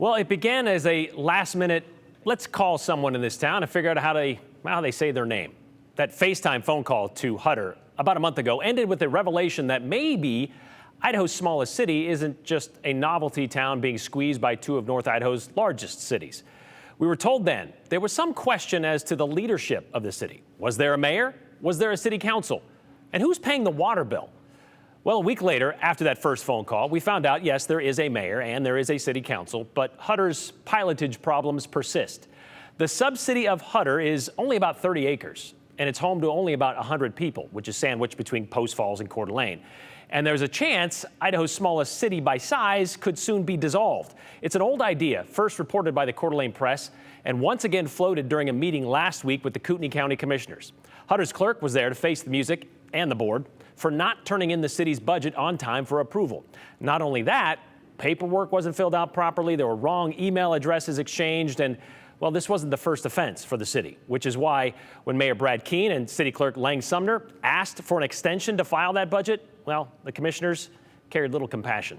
Well, it began as a last-minute, let's call someone in this town and figure out how they say their name. That FaceTime phone call to Huetter about a month ago ended with a revelation that maybe Idaho's smallest city isn't just a novelty town being squeezed by two of North Idaho's largest cities. We were told then there was some question as to the leadership of the city. Was there a mayor? Was there a city council? And who's paying the water bill? Well, a week later, after that first phone call, we found out, yes, there is a mayor and there is a city council, but Hutter's pilotage problems persist. The sub-city of Huetter is only about 30 acres, and it's home to only about 100 people, which is sandwiched between Post Falls and Coeur d'Alene. And there's a chance Idaho's smallest city by size could soon be dissolved. It's an old idea, first reported by the Coeur d'Alene Press, and once again floated during a meeting last week with the Kootenai County Commissioners. Hutter's clerk was there to face the music and the board for not turning in the city's budget on time for approval. Not only that, paperwork wasn't filled out properly, there were wrong email addresses exchanged, and well, this wasn't the first offense for the city, which is why when Mayor Brad Keene and City Clerk Lang Sumner asked for an extension to file that budget, well, the commissioners carried little compassion.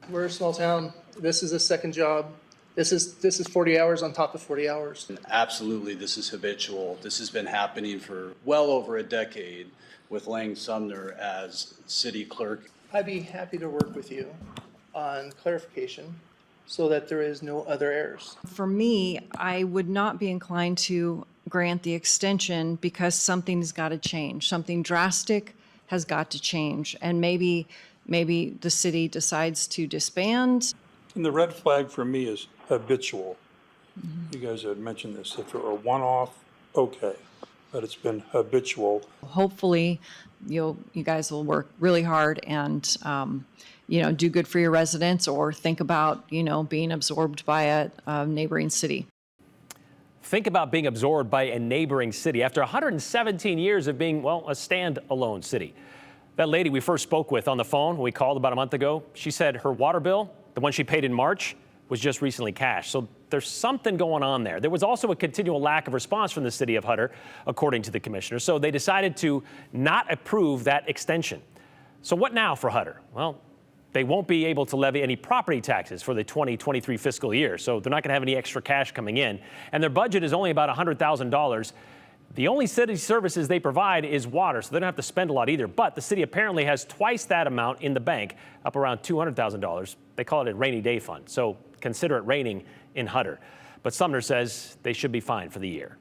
We're a small town. This is a second job. This is 40 hours on top of 40 hours. Absolutely, this is habitual. This has been happening for well over a decade with Lang Sumner as city clerk. I'd be happy to work with you on clarification so that there is no other errors. For me, I would not be inclined to grant the extension because something's got to change. Something drastic has got to change. And maybe the city decides to disband. And the red flag for me is habitual. You guys had mentioned this. If it were a one-off, okay, but it's been habitual. Hopefully, you guys will work really hard and do good for your residents, or think about being absorbed by a neighboring city. Think about being absorbed by a neighboring city after 117 years of being, well, a standalone city. That lady we first spoke with on the phone when we called about a month ago, she said her water bill, the one she paid in March, was just recently cashed. So there's something going on there. There was also a continual lack of response from the city of Huetter, according to the commissioner. So they decided to not approve that extension. So what now for Huetter? Well, they won't be able to levy any property taxes for the 2023 fiscal year. So they're not going to have any extra cash coming in. And their budget is only about $100,000. The only city services they provide is water, so they don't have to spend a lot either. But the city apparently has twice that amount in the bank, up around $200,000. They call it a rainy day fund. So consider it raining in Huetter. But Sumner says they should be fine for the year.